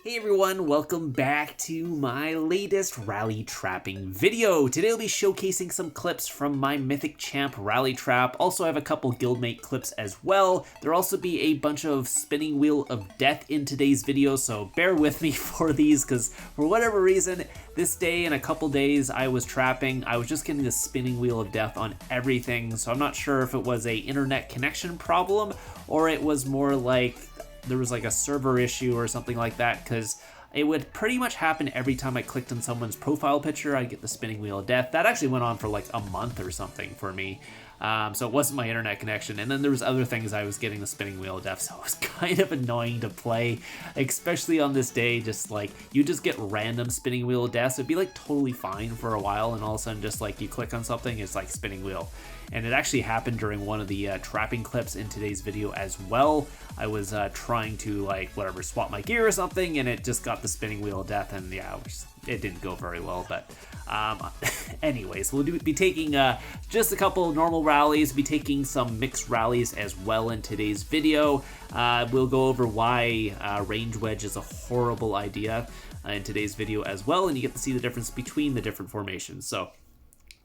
Hey everyone, welcome back to my latest rally trapping video. Today I'll be showcasing some clips from my Mythic Champ rally trap. Also I have a couple guildmate clips as well. There'll also be a bunch of spinning wheel of death in today's video, so bear with me for these because for whatever reason, this day and a couple days I was trapping, I was just getting the spinning wheel of death on everything, so I'm not sure if it was a internet connection problem or it was more like there was like a server issue or something like that, because it would pretty much happen every time I clicked on someone's profile picture. I'd get the spinning wheel of death. That actually went on for like a month or something for me. So it wasn't my internet connection. And then there was other things I was getting the spinning wheel of death, so it was kind of annoying to play, especially on this day. Just like you just get random spinning wheel of death. So it'd be like totally fine for a while, and all of a sudden just like you click on something, it's like spinning wheel. And it actually happened during one of the trapping clips in today's video as well. I was trying to like whatever swap my gear or something, and it just got the spinning wheel of death, and yeah, it didn't go very well. But anyways, we'll be taking just a couple normal rallies, be taking some mixed rallies as well in today's video. We'll go over why range wedge is a horrible idea in today's video as well, and you get to see the difference between the different formations. So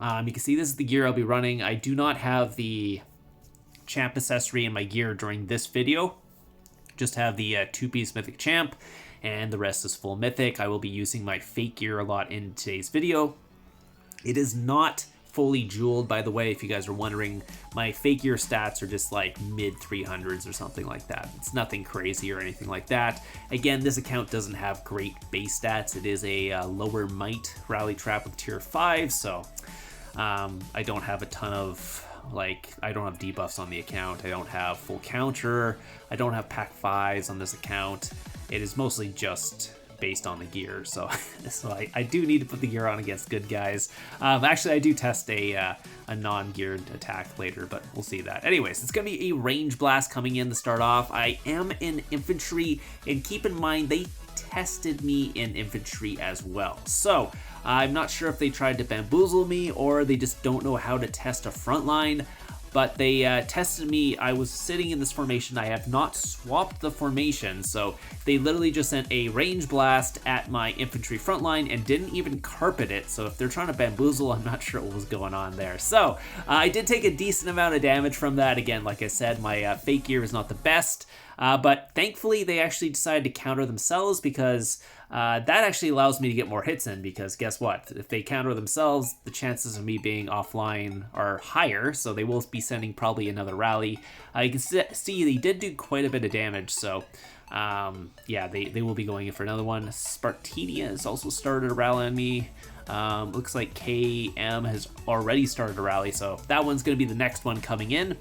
you can see this is the gear I'll be running. I do not have the champ accessory in my gear during this video. Just have the two-piece Mythic Champ, and the rest is full Mythic. I will be using my fake gear a lot in today's video. It is not fully jeweled, by the way, if you guys are wondering. My fake gear stats are just like mid 300s or something like that. It's nothing crazy or anything like that. Again, this account doesn't have great base stats. It is a lower might rally trap with tier 5, so I don't have a ton of, I don't have debuffs on the account. I don't have full counter. I don't have pack 5s on this account. It is mostly just based on the gear, so I do need to put the gear on against good guys. Actually, I do test a non-geared attack later, but we'll see that. Anyways, it's gonna be a range blast coming in to start off. I am in infantry, and keep in mind they tested me in infantry as well. So I'm not sure if they tried to bamboozle me or they just don't know how to test a front line, but they tested me. I was sitting in this formation. I have not swapped the formation, so they literally just sent a range blast at my infantry front line and didn't even carpet it. So if they're trying to bamboozle, I'm not sure what was going on there. So I did take a decent amount of damage from that. Again, like I said, my fake gear is not the best. But thankfully they actually decided to counter themselves, because that actually allows me to get more hits in, because guess what? If they counter themselves, the chances of me being offline are higher, so they will be sending probably another rally. You can see they did do quite a bit of damage, so yeah, they will be going in for another one. Spartinia has also started a rally on me. Looks like KM has already started a rally, so that one's going to be the next one coming in.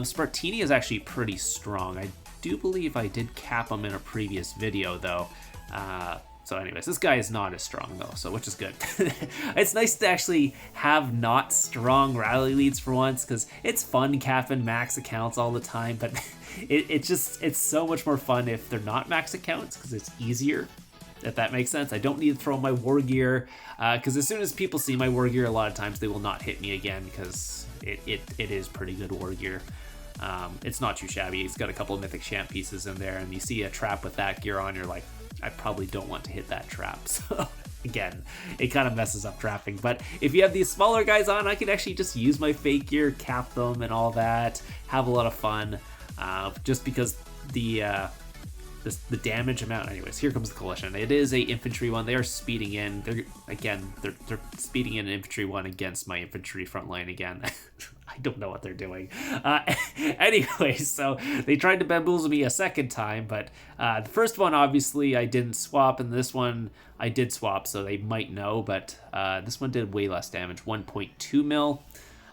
Spartinia is actually pretty strong. I do believe I did cap him in a previous video though. So anyways, this guy is not as strong though, so which is good. It's nice to actually have not strong rally leads for once, because it's fun capping max accounts all the time, but it's so much more fun if they're not max accounts, because it's easier. If that makes sense. I don't need to throw my war gear, because as soon as people see my war gear, a lot of times they will not hit me again, because it is pretty good war gear. It's not too shabby. It's got a couple of Mythic Champ pieces in there, and you see a trap with that gear on, you're like, I probably don't want to hit that trap. So again, it kind of messes up trapping. But if you have these smaller guys on, I can actually just use my fake gear, cap them and all that, have a lot of fun, just because the damage amount. Anyways, here comes the collision. It is a infantry one. They are speeding in. They're speeding in an infantry one against my infantry front line again. I don't know what they're doing. Anyways, so they tried to bamboozle me a second time, but the first one obviously I didn't swap, and this one I did swap, so they might know, but this one did way less damage, 1.2 mil.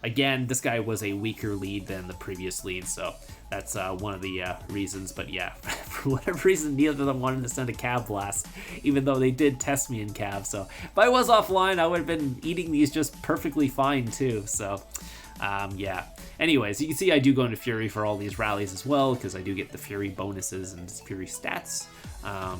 Again, this guy was a weaker lead than the previous lead, so that's one of the reasons. But yeah, for whatever reason, neither of them wanted to send a cav blast, even though they did test me in cav. So if I was offline, I would have been eating these just perfectly fine too. So Yeah. Anyways, you can see I do go into Fury for all these rallies as well, because I do get the Fury bonuses and Fury stats.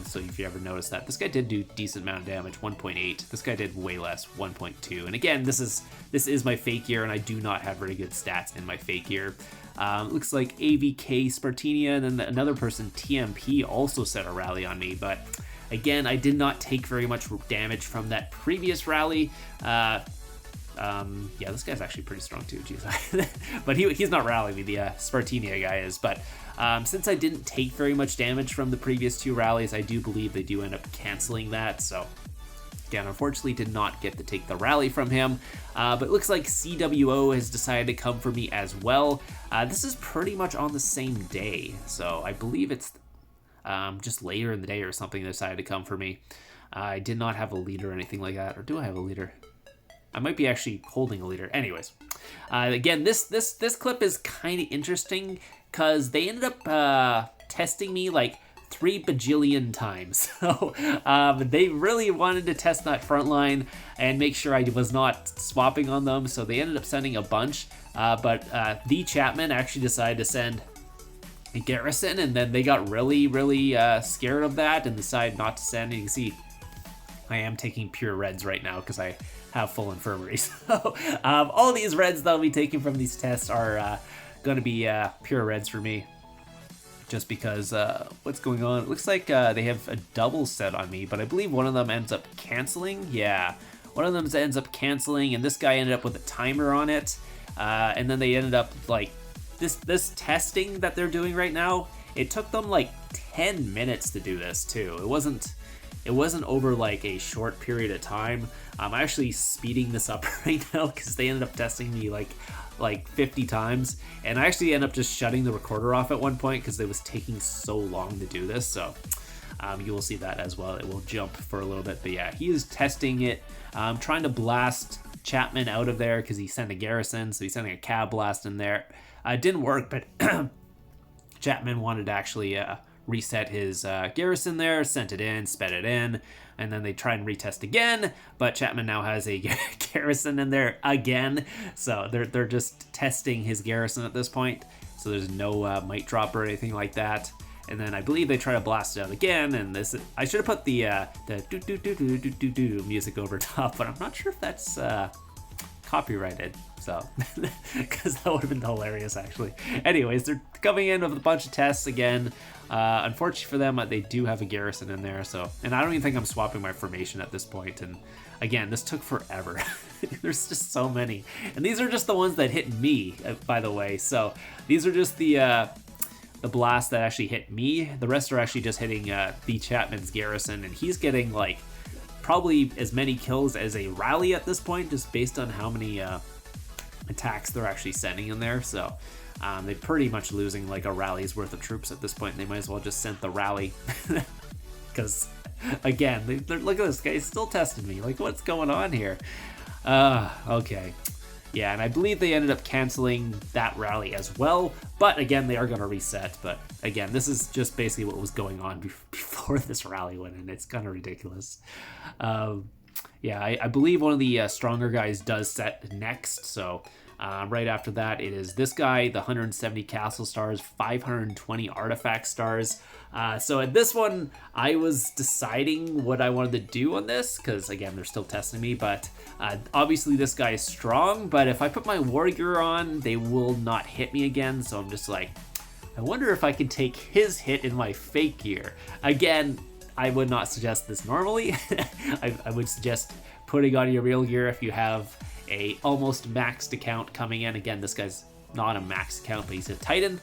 So if you ever notice that, this guy did do decent amount of damage, 1.8. This guy did way less, 1.2. And again, this is my fake gear, and I do not have very good stats in my fake gear. Looks like AVK Spartinia, and then another person, TMP, also set a rally on me, but again, I did not take very much damage from that previous rally. Yeah, this guy's actually pretty strong too, jeez. But he's not rallying me, the Spartinia guy is. But since I didn't take very much damage from the previous 2 rallies, I do believe they do end up canceling that. So again, unfortunately did not get to take the rally from him. But it looks like CWO has decided to come for me as well. This is pretty much on the same day. So I believe it's just later in the day or something they decided to come for me. I did not have a leader or anything like that. Or do I have a leader? I might be actually holding a leader. Anyways, again, this clip is kind of interesting because they ended up testing me like 3 bajillion times. So they really wanted to test that front line and make sure I was not swapping on them. So they ended up sending a bunch, but the Chapman actually decided to send a Garrison, and then they got really scared of that and decided not to send. And you can see I am taking pure reds right now because I have full infirmary. So all these reds that I'll be taking from these tests are going to be pure reds for me. Just because what's going on? It looks like they have a double set on me, but I believe one of them ends up canceling. Yeah, one of them ends up canceling, and this guy ended up with a timer on it. And then they ended up like this testing that they're doing right now. It took them like 10 minutes to do this too. It wasn't over like a short period of time. I'm actually speeding this up right now because they ended up testing me like 50 times, and I actually end up just shutting the recorder off at one point because it was taking so long to do this. So you will see that as well. It will jump for a little bit, but yeah, he is testing it, trying to blast Chapman out of there because he sent a Garrison, so he's sending a cab blast in there. It didn't work, but Chapman wanted to actually reset his Garrison there, sent it in, sped it in, and then they try and retest again, but Chapman now has a Garrison in there again, so they're just testing his Garrison at this point, so there's no might drop or anything like that. And then I believe they try to blast it out again, and this I should have put the do do do do do do do music over top, but I'm not sure if that's copyrighted, so because that would have been hilarious actually. Anyways, they're coming in with a bunch of tests again. Unfortunately for them, they do have a Garrison in there, so, and I don't even think I'm swapping my formation at this point. And again, this took forever. There's just so many, and these are just the ones that hit me, by the way. So these are just the blast that actually hit me. The rest are actually just hitting the Chapman's Garrison, and he's getting like probably as many kills as a rally at this point, just based on how many attacks they're actually sending in there. So they're pretty much losing like a rally's worth of troops at this point, and they might as well just send the rally. Because again, look at this guy, he's still testing me. Like, what's going on here? Okay. Yeah, and I believe they ended up canceling that rally as well. But again, they are going to reset. But again, this is just basically what was going on before this rally went in. It's kind of ridiculous. Yeah, I believe one of the stronger guys does set next. So right after that, it is this guy, the 170 castle stars, 520 artifact stars. So at this one, I was deciding what I wanted to do on this, because again, they're still testing me, but obviously this guy is strong, but if I put my war gear on, they will not hit me again. So I'm just like, I wonder if I can take his hit in my fake gear. Again, I would not suggest this normally. I would suggest putting on your real gear if you have a almost maxed account coming in. Again, this guy's not a maxed account, but he's a Titan.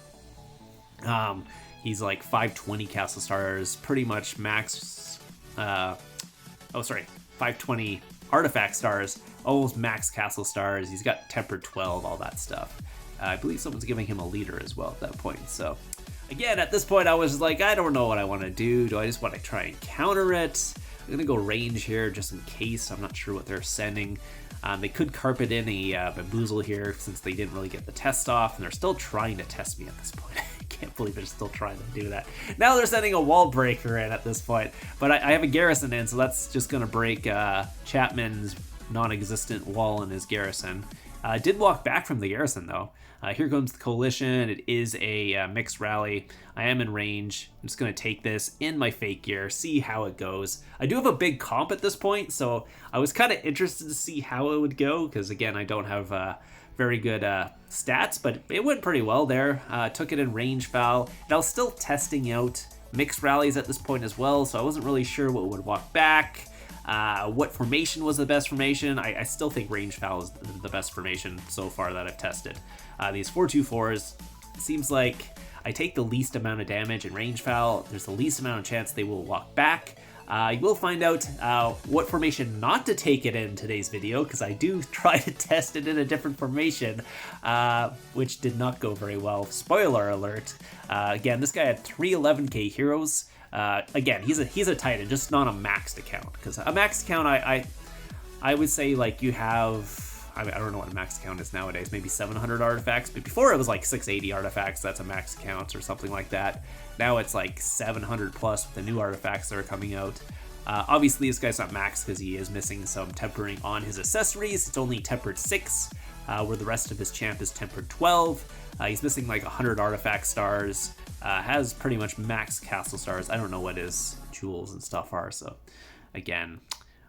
He's like 520 castle stars, pretty much max. 520 artifact stars, almost max castle stars. He's got tempered 12, all that stuff. I believe someone's giving him a leader as well at that point. So again, at this point, I was like, I don't know what I want to do. Do I just want to try and counter it? I'm gonna go range here just in case. I'm not sure what they're sending. They could carpet in a bamboozle here since they didn't really get the test off, and they're still trying to test me at this point. I can't believe they're still trying to do that. Now they're sending a wall breaker in at this point, but I have a garrison in, so that's just going to break Chapman's non-existent wall in his garrison. Did walk back from the garrison though. Here comes the coalition. It is a mixed rally. I am in range. I'm just going to take this in my fake gear, see how it goes. I do have a big comp at this point, so I was kind of interested to see how it would go, because again, I don't have very good stats, but it went pretty well there. Took it in range foul, and I was still testing out mixed rallies at this point as well, so I wasn't really sure what would walk back. What formation was the best formation? I still think range foul is the best formation so far that I've tested. These 4-2-4s, seems like I take the least amount of damage in range foul. There's the least amount of chance they will walk back. You will find out what formation not to take it in today's video, because I do try to test it in a different formation, which did not go very well. Spoiler alert. Again, this guy had 311k heroes. Again, he's a Titan, just not a maxed account. Because a maxed account, I would say, like, you have, I don't know what a maxed account is nowadays, maybe 700 artifacts, but before it was like 680 artifacts. That's a max account or something like that. Now it's like 700 plus with the new artifacts that are coming out. Obviously, this guy's not maxed because he is missing some tempering on his accessories. It's only tempered 6, where the rest of his champ is tempered 12. He's missing like 100 artifact stars. Has pretty much max castle stars. I don't know what his jewels and stuff are, so again,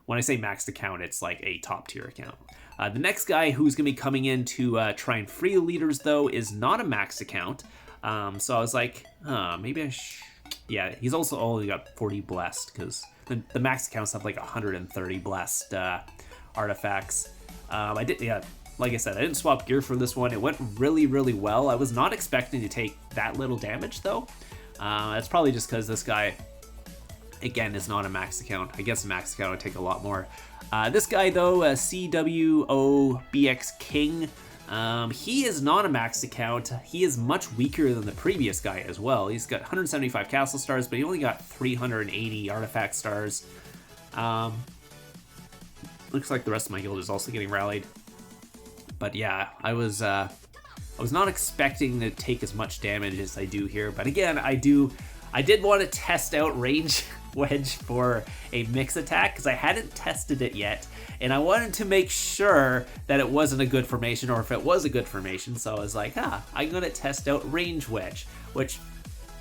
when I say maxed account, it's like a top tier account. The next guy who's going to be coming in to try and free the leaders, though, is not a maxed account. So I was like, maybe I yeah, he's also only got 40 blessed, because the max accounts have like 130 blessed artifacts. I did, yeah, like I said, I didn't swap gear for this one. It went really, really well. I was not expecting to take that little damage, though. That's probably just because this guy, again, is not a max account. I guess a max account would take a lot more. This guy, though, CWOBX King, he is not a maxed account. He is much weaker than the previous guy as well. He's got 175 castle stars, but he only got 380 artifact stars. Looks like the rest of my guild is also getting rallied. But yeah, I was not expecting to take as much damage as I do here. But again, I did want to test out range wedge for a mix attack, because I hadn't tested it yet, and I wanted to make sure that it wasn't a good formation, or if it was a good formation. So I was like, I'm gonna test out range wedge, which,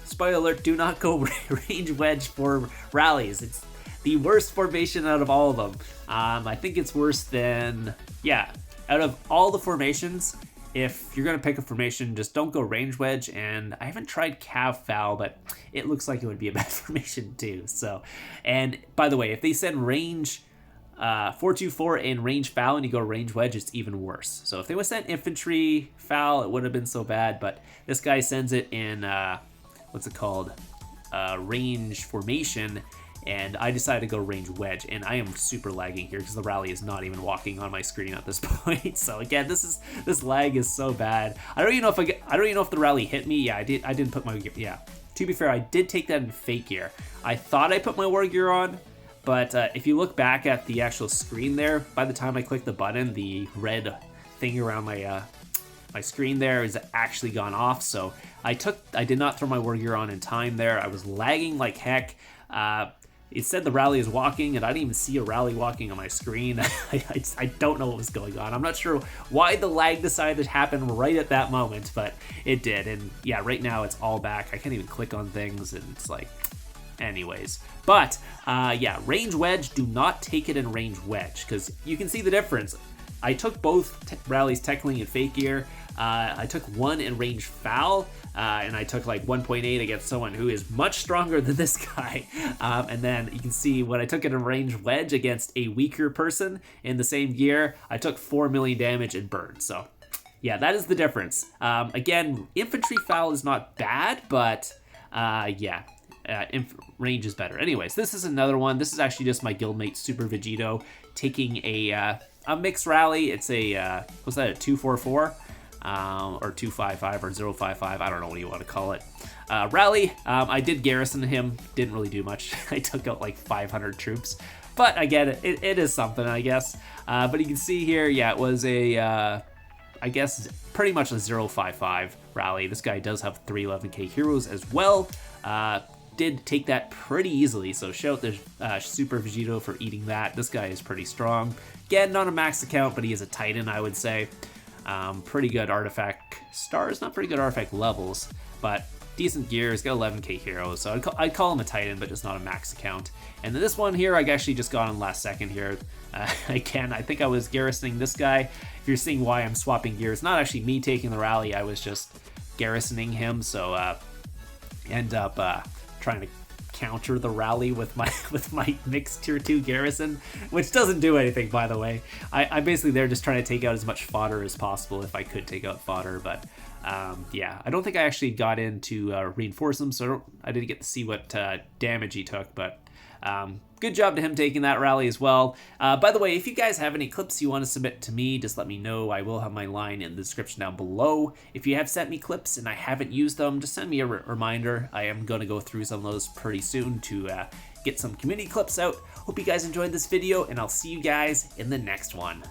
spoiler alert, do not go range wedge for rallies. It's the worst formation out of all of them. I think it's worse than, yeah, out of all the formations, if you're going to pick a formation, just don't go range wedge. And I haven't tried cav foul, but it looks like it would be a bad formation too. So, and by the way, if they send range 4-2-4 and range foul and you go range wedge, it's even worse. So if they would send infantry foul, it wouldn't have been so bad, but this guy sends it in, what's it called? Range formation. And I decided to go range wedge, and I am super lagging here because the rally is not even walking on my screen at this point. So again, this lag is so bad. I don't even know if the rally hit me. Yeah, I didn't put my, yeah. To be fair, I did take that in fake gear. I thought I put my war gear on, but if you look back at the actual screen there, by the time I clicked the button, the red thing around my my screen there is actually gone off. So I did not throw my war gear on in time there. I was lagging like heck. It said the rally is walking, and I didn't even see a rally walking on my screen. I don't know what was going on. I'm not sure why the lag decided to happen right at that moment, but it did. And yeah, right now it's all back. I can't even click on things, and it's like, anyways. But yeah, range wedge, do not take it in range wedge, because you can see the difference. I took both rallies technically in fake gear. I took one in range foul, and I took like 1.8 against someone who is much stronger than this guy. And then you can see when I took it in range wedge against a weaker person in the same gear, I took 4 million damage and burned. So yeah, that is the difference. Again, infantry foul is not bad, but yeah. Range is better. Anyways, this is another one. This is actually just my guildmate Super Vegito taking a mixed rally. It's a what's that, a 244 or 255 or 055, I don't know what you want to call it. Rally. I did garrison him, didn't really do much. I took out like 500 troops, but again, it is something, I guess. But you can see here, yeah, it was a I guess pretty much a 055 rally. This guy does have 311k heroes as well. Did take that pretty easily, so shout out to Super Vegito for eating that. This guy is pretty strong. Again, not a max account, but he is a Titan, I would say. Pretty good artifact stars, not pretty good artifact levels, but decent gear. He's got 11k heroes, so I'd call him a Titan, but just not a max account. And then this one here, I actually just got on last second here. Again, I think I was garrisoning this guy. If you're seeing why I'm swapping gears, not actually me taking the rally, I was just garrisoning him, so end up trying to counter the rally with my mixed tier 2 garrison, which doesn't do anything, by the way. I'm basically there just trying to take out as much fodder as possible, if I could take out fodder, but yeah, I don't think I actually got in to reinforce him, so I didn't get to see what damage he took, but good job to him taking that rally as well. By the way, if you guys have any clips you want to submit to me, just let me know. I will have my line in the description down below. If you have sent me clips and I haven't used them, just send me a reminder. I am going to go through some of those pretty soon to get some community clips out. Hope you guys enjoyed this video, and I'll see you guys in the next one.